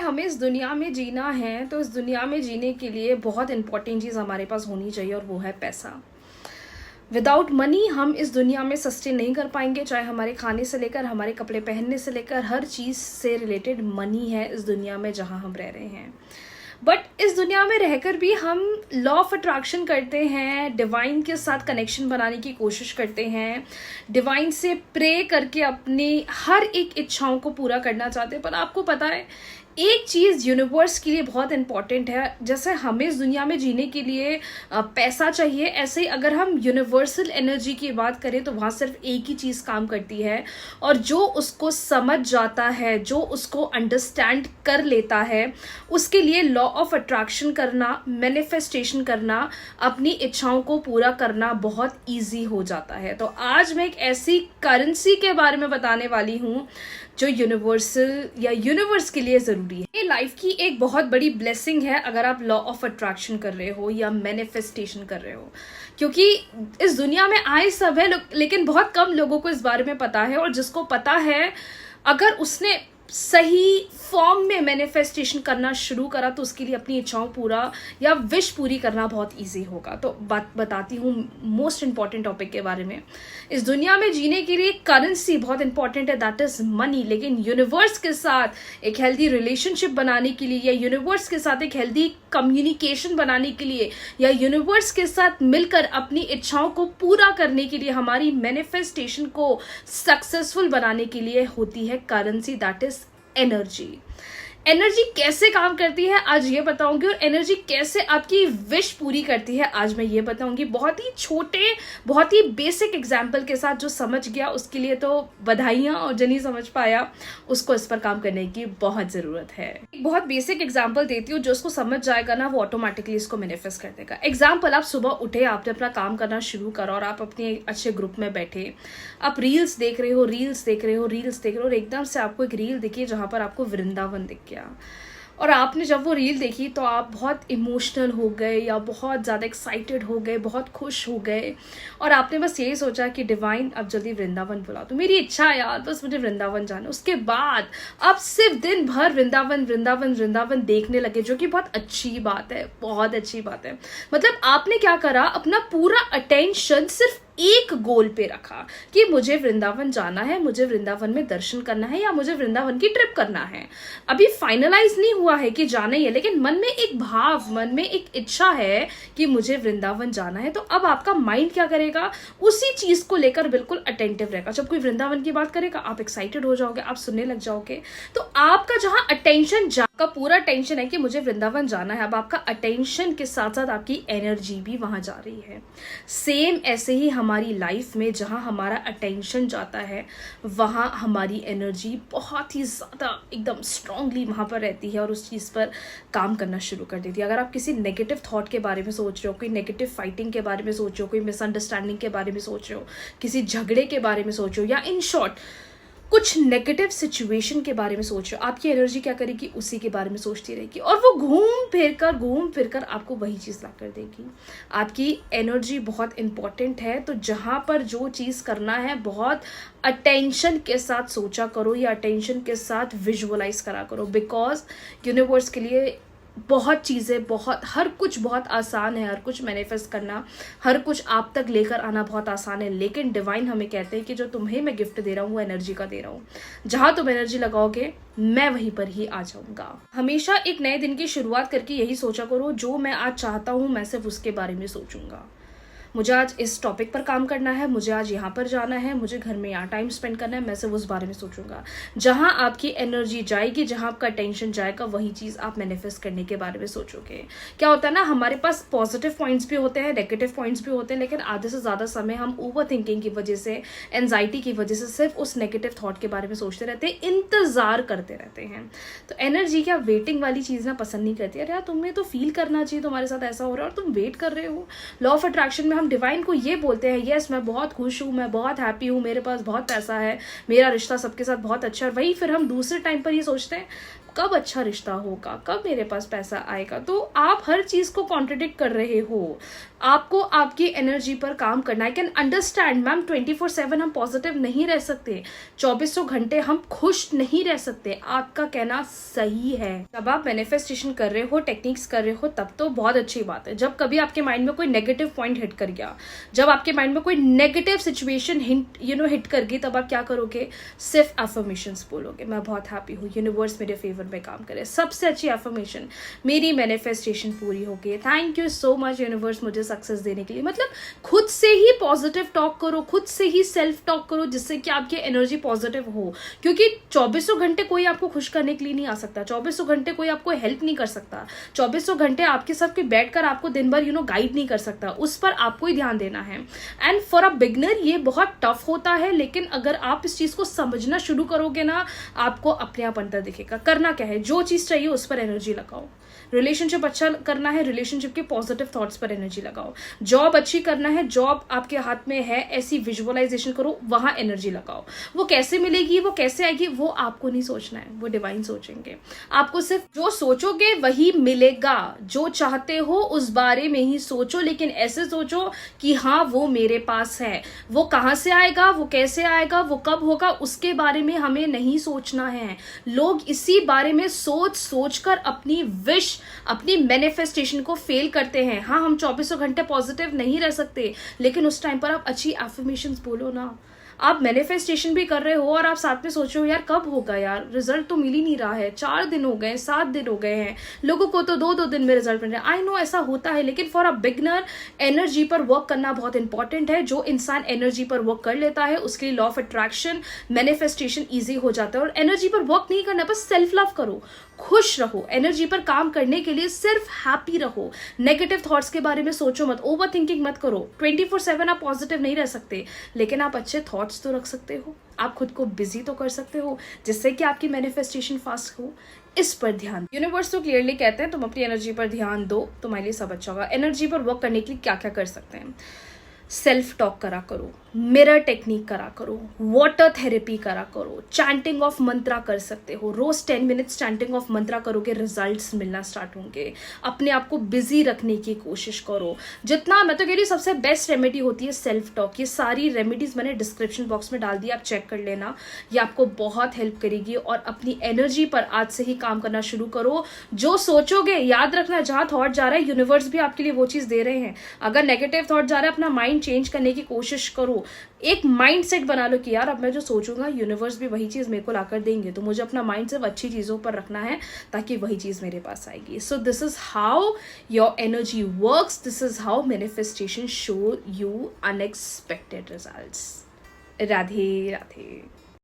हमें इस दुनिया में जीना है तो इस दुनिया में जीने के लिए बहुत इंपॉर्टेंट चीज़ हमारे पास होनी चाहिए और वो है पैसा। विदाउट मनी हम इस दुनिया में सस्टेन नहीं कर पाएंगे, चाहे हमारे खाने से लेकर हमारे कपड़े पहनने से लेकर हर चीज़ से रिलेटेड मनी है इस दुनिया में जहाँ हम रह रहे हैं। बट इस दुनिया में रहकर भी हम लॉ ऑफ अट्रैक्शन करते हैं, डिवाइन के साथ कनेक्शन बनाने की कोशिश करते हैं, डिवाइन से प्रे करके अपनी हर एक इच्छाओं को पूरा करना चाहते हैं। पर आपको पता है एक चीज़ यूनिवर्स के लिए बहुत इंपॉर्टेंट है। जैसे हमें इस दुनिया में जीने के लिए पैसा चाहिए, ऐसे ही अगर हम यूनिवर्सल एनर्जी की बात करें तो वहाँ सिर्फ एक ही चीज़ काम करती है, और जो उसको समझ जाता है, जो उसको अंडरस्टैंड कर लेता है, उसके लिए लॉ ऑफ अट्रैक्शन करना, मैनिफेस्टेशन करना, अपनी इच्छाओं को पूरा करना बहुत ईजी हो जाता है। तो आज मैं एक ऐसी करेंसी के बारे में बताने वाली हूँ जो यूनिवर्सल या यूनिवर्स के लिए ज़रूरी है। ये लाइफ की एक बहुत बड़ी ब्लेसिंग है अगर आप लॉ ऑफ अट्रैक्शन कर रहे हो या मैनिफेस्टेशन कर रहे हो, क्योंकि इस दुनिया में आए सब है लेकिन बहुत कम लोगों को इस बारे में पता है। और जिसको पता है, अगर उसने सही फॉर्म में मैनिफेस्टेशन करना शुरू करा तो उसके लिए अपनी इच्छाओं पूरा या विश पूरी करना बहुत इजी होगा। तो बात बताती हूँ मोस्ट इंपॉर्टेंट टॉपिक के बारे में। इस दुनिया में जीने के लिए करेंसी बहुत इंपॉर्टेंट है, दैट इज मनी। लेकिन यूनिवर्स के साथ एक हेल्दी रिलेशनशिप बनाने के लिए, या यूनिवर्स के साथ एक हेल्दी कम्युनिकेशन बनाने के लिए, या यूनिवर्स के साथ मिलकर अपनी इच्छाओं को पूरा करने के लिए, हमारी मैनिफेस्टेशन को सक्सेसफुल बनाने के लिए होती है currency, that is energy. Energy कैसे काम करती है आज ये बताऊंगी, और एनर्जी कैसे आपकी विश पूरी करती है आज मैं ये बताऊंगी, बहुत ही छोटे, बहुत ही बेसिक एग्जाम्पल के साथ। जो समझ गया उसके लिए तो बधाइयाँ, और जो नहीं समझ पाया उसको इस पर काम करने की बहुत ज़रूरत है। एक बहुत बेसिक एग्जाम्पल देती हूँ, जो उसको समझ जाएगा ना वो ऑटोमेटिकली इसको मैनिफेस्ट कर देगा। एग्जाम्पल, आप सुबह उठे, आपने अपना काम करना शुरू करा और आप अपने अच्छे ग्रुप में बैठे, आप रील्स देख रहे हो, और एकदम से आपको एक रील दिखी जहाँ पर आपको वृंदावन दिख गया। और आपने जब वो रील देखी तो आप बहुत इमोशनल हो गए या बहुत ज़्यादा एक्साइटेड हो गए, बहुत खुश हो गए, और आपने बस यही सोचा कि डिवाइन अब जल्दी वृंदावन बुला दो, मेरी इच्छा है यार, बस मुझे वृंदावन जाना। उसके बाद आप सिर्फ दिन भर वृंदावन देखने लगे, जो कि बहुत अच्छी बात है, बहुत अच्छी बात है। मतलब आपने क्या करा, अपना पूरा अटेंशन सिर्फ एक गोल पे रखा कि मुझे वृंदावन जाना है, मुझे वृंदावन में दर्शन करना है, या मुझे वृंदावन की ट्रिप करना है। अभी फाइनलाइज नहीं हुआ है कि जाना ही है, लेकिन मन में एक भाव, मन में एक इच्छा है कि मुझे वृंदावन जाना है। तो अब आपका माइंड क्या करेगा, उसी चीज को लेकर बिल्कुल अटेंटिव रहेगा। जब कोई वृंदावन की बात करेगा आप एक्साइटेड हो जाओगे, आप सुनने लग जाओगे। तो आपका जहां अटेंशन, का पूरा टेंशन है कि मुझे वृंदावन जाना है, अब आपका अटेंशन के साथ साथ आपकी एनर्जी भी वहां जा रही है। सेम ऐसे ही हमारी लाइफ में जहां हमारा अटेंशन जाता है वहां हमारी एनर्जी बहुत ही ज़्यादा एकदम स्ट्रांगली वहां पर रहती है और उस चीज़ पर काम करना शुरू कर देती है। अगर आप किसी नेगेटिव थॉट के बारे में सोच रहे हो, कोई नेगेटिव फाइटिंग के बारे में सोच रहे हो, कोई मिसअंडरस्टैंडिंग के बारे में सोच रहे हो, किसी झगड़े के बारे में सोच रहे हो, या इन शॉर्ट कुछ नेगेटिव सिचुएशन के बारे में सोच रहे हो, आपकी एनर्जी क्या करेगी, उसी के बारे में सोचती रहेगी, और वो घूम फिर कर आपको वही चीज़ ला कर देगी। आपकी एनर्जी बहुत इंपॉर्टेंट है। तो जहाँ पर जो चीज़ करना है बहुत अटेंशन के साथ सोचा करो, या अटेंशन के साथ विजुअलाइज करा करो, बिकॉज यूनिवर्स के लिए बहुत चीज़ें, बहुत हर कुछ बहुत आसान है। हर कुछ मैनिफेस्ट करना, हर कुछ आप तक लेकर आना बहुत आसान है। लेकिन डिवाइन हमें कहते हैं कि जो तुम्हें मैं गिफ्ट दे रहा हूँ वो एनर्जी का दे रहा हूँ, जहाँ तुम एनर्जी लगाओगे मैं वहीं पर ही आ जाऊँगा। हमेशा एक नए दिन की शुरुआत करके यही सोचा करो, जो मैं आज चाहता हूँ मैं सिर्फ उसके बारे में सोचूंगा। मुझे आज इस टॉपिक पर काम करना है, मुझे आज यहाँ पर जाना है, मुझे घर में यहाँ टाइम स्पेंड करना है, मैं सिर्फ उस बारे में सोचूंगा। जहाँ आपकी एनर्जी जाएगी, जहाँ आपका टेंशन जाएगा, वही चीज़ आप मैनिफेस्ट करने के बारे में सोचोगे। क्या होता है ना, हमारे पास पॉजिटिव पॉइंट्स भी होते हैं, नेगेटिव पॉइंट्स भी होते हैं, लेकिन आधे से ज़्यादा समय हम ओवर थिंकिंग की वजह से, एनजाइटी की वजह से सिर्फ उस नेगेटिव थॉट के बारे में सोचते रहते हैं, इंतज़ार करते रहते हैं। तो एनर्जी क्या वेटिंग वाली चीज़ ना पसंद नहीं करती। अरे यार, तुम्हें तो फील करना चाहिए तुम्हारे साथ ऐसा हो रहा है और तुम वेट कर रहे हो। लॉ ऑफ अट्रैक्शन में हम डिवाइन को ये बोलते हैं, यस मैं बहुत खुश हूँ, मैं बहुत हैप्पी हूँ, मेरे पास बहुत पैसा है, मेरा रिश्ता सबके साथ बहुत अच्छा है। वही फिर हम दूसरे टाइम पर ये सोचते हैं, कब अच्छा रिश्ता होगा, कब मेरे पास पैसा आएगा। तो आप हर चीज़ को कॉन्ट्रडिक्ट कर रहे हो। आपको आपकी एनर्जी पर काम करना है। कैन अंडरस्टैंड मैम, 24/7 हम पॉजिटिव नहीं रह सकते, 2400 घंटे हम खुश नहीं रह सकते। आपका कहना सही है। जब आप मैनिफेस्टेशन कर रहे हो, टेक्निक्स कर रहे हो, तब तो बहुत अच्छी बात है। जब कभी आपके माइंड में कोई नेगेटिव पॉइंट हिट कर गया, जब आपके माइंड में कोई नेगेटिव सिचुएशन हिट कर गई, तब आप क्या करोगे? सिर्फ एफर्मेशंस बोलोगे, मैं बहुत हैप्पी हूँ, यूनिवर्स मेरे फेवर में काम करे। सबसे अच्छी एफर्मेशन, मेरी मैनिफेस्टेशन पूरी हो गई, thank you so much universe मुझे सक्सेस देने के लिए। मतलब खुद से ही पॉजिटिव टॉक करो, खुद से ही सेल्फ टॉक करो, जिससे कि आपकी एनर्जी पॉजिटिव हो। क्योंकि 2400 घंटे कोई आपको खुश करने के लिए नहीं आ सकता, 2400 घंटे कोई आपको हेल्प नहीं कर सकता, 2400 घंटे आपके साथ कोई बैठकर आपको दिन भर गाइड नहीं कर सकता। उस पर आपको ही ध्यान देना है। एंड फॉर अ बिगनर ये बहुत टफ होता है, लेकिन अगर आप इस चीज को समझना शुरू करोगे ना, आपको अपने आप अंतर दिखेगा। करना क्या है, जो चीज चाहिए उस पर एनर्जी लगाओ। रिलेशनशिप अच्छा करना है, रिलेशनशिप के पॉजिटिव थॉट्स पर एनर्जी लगाओ। जॉब अच्छी करना है, जॉब आपके हाथ में है, ऐसी विजुअलाइजेशन करो, वहां एनर्जी लगाओ। वो कैसे मिलेगी, वो कैसे आएगी, वो आपको नहीं सोचना है, वो डिवाइन सोचेंगे। आपको सिर्फ जो सोचोगे वही मिलेगा। जो चाहते हो उस बारे में ही सोचो, लेकिन ऐसे सोचो कि हाँ वो मेरे पास है। वो कहाँ से आएगा, वो कैसे आएगा, वो कब होगा, उसके बारे में हमें नहीं सोचना है। लोग इसी बारे में सोच कर अपनी विश, अपनी मैनिफेस्टेशन को फेल करते हैं। हाँ, हम 2400 घंटे पॉजिटिव नहीं रह सकते, लेकिन उस टाइम पर आप अच्छी एफर्मेशंस बोलो ना। आप मैनिफेस्टेशन भी कर रहे हो और आप साथ में सोचो यार कब होगा, यार रिजल्ट तो मिल ही नहीं रहा है, 4 दिन हो गए, 7 दिन हो गए हैं, लोगों को तो 2-2 दिन में रिजल्ट मिल रहा है। आई नो ऐसा होता है, लेकिन फॉर अ बिगनर एनर्जी पर वर्क करना बहुत इंपॉर्टेंट है। जो इंसान एनर्जी पर वर्क कर लेता है उसके लिए law of attraction, manifestation easy हो जाता है। और एनर्जी पर वर्क नहीं करना, बस सेल्फ लव करो, खुश रहो। एनर्जी पर काम करने के लिए सिर्फ हैप्पी रहो। नेगेटिव थॉट्स के बारे में सोचो मत, ओवर थिंकिंग मत करो। 24/7 आप पॉजिटिव नहीं रह सकते, लेकिन आप अच्छे थॉट्स तो रख सकते हो। आप खुद को बिजी तो कर सकते हो, जिससे कि आपकी मैनिफेस्टेशन फास्ट हो। इस पर ध्यान, यूनिवर्स तो क्लियरली कहते हैं तुम अपनी एनर्जी पर ध्यान दो, तुम्हारे लिए सब अच्छा होगा। एनर्जी पर वर्क करने के लिए क्या क्या कर सकते हैं? सेल्फ टॉक करा करो, मिरर टेक्निक करा करो, वाटर थेरेपी करा करो, चैंटिंग ऑफ मंत्रा कर सकते हो। रोज 10 मिनट्स चैंटिंग ऑफ मंत्रा करोगे, रिजल्ट्स मिलना स्टार्ट होंगे। अपने आप को बिजी रखने की कोशिश करो जितना। मैं तो कह रही हूँ सबसे बेस्ट रेमेडी होती है सेल्फ टॉक। ये सारी रेमेडीज मैंने डिस्क्रिप्शन बॉक्स में डाल दी, आप चेक कर लेना। ये आपको बहुत हेल्प करेगी। और अपनी एनर्जी पर आज से ही काम करना शुरू करो। जो सोचोगे, याद रखना, जहां थॉट जा रहा है यूनिवर्स भी आपके लिए वो चीज दे रहे हैं। अगर नेगेटिव थॉट जा रहा है, अपना माइंड चेंज करने की कोशिश करो। एक माइंड सेट बना लो कि यार अब मैं जो सोचूंगा यूनिवर्स भी वही चीज मेरे को लाकर देंगे, तो मुझे अपना माइंड सिर्फ अच्छी चीजों पर रखना है ताकि वही चीज मेरे पास आएगी। So this is how your energy works, this is how manifestation show you unexpected results. Radhe Radhe.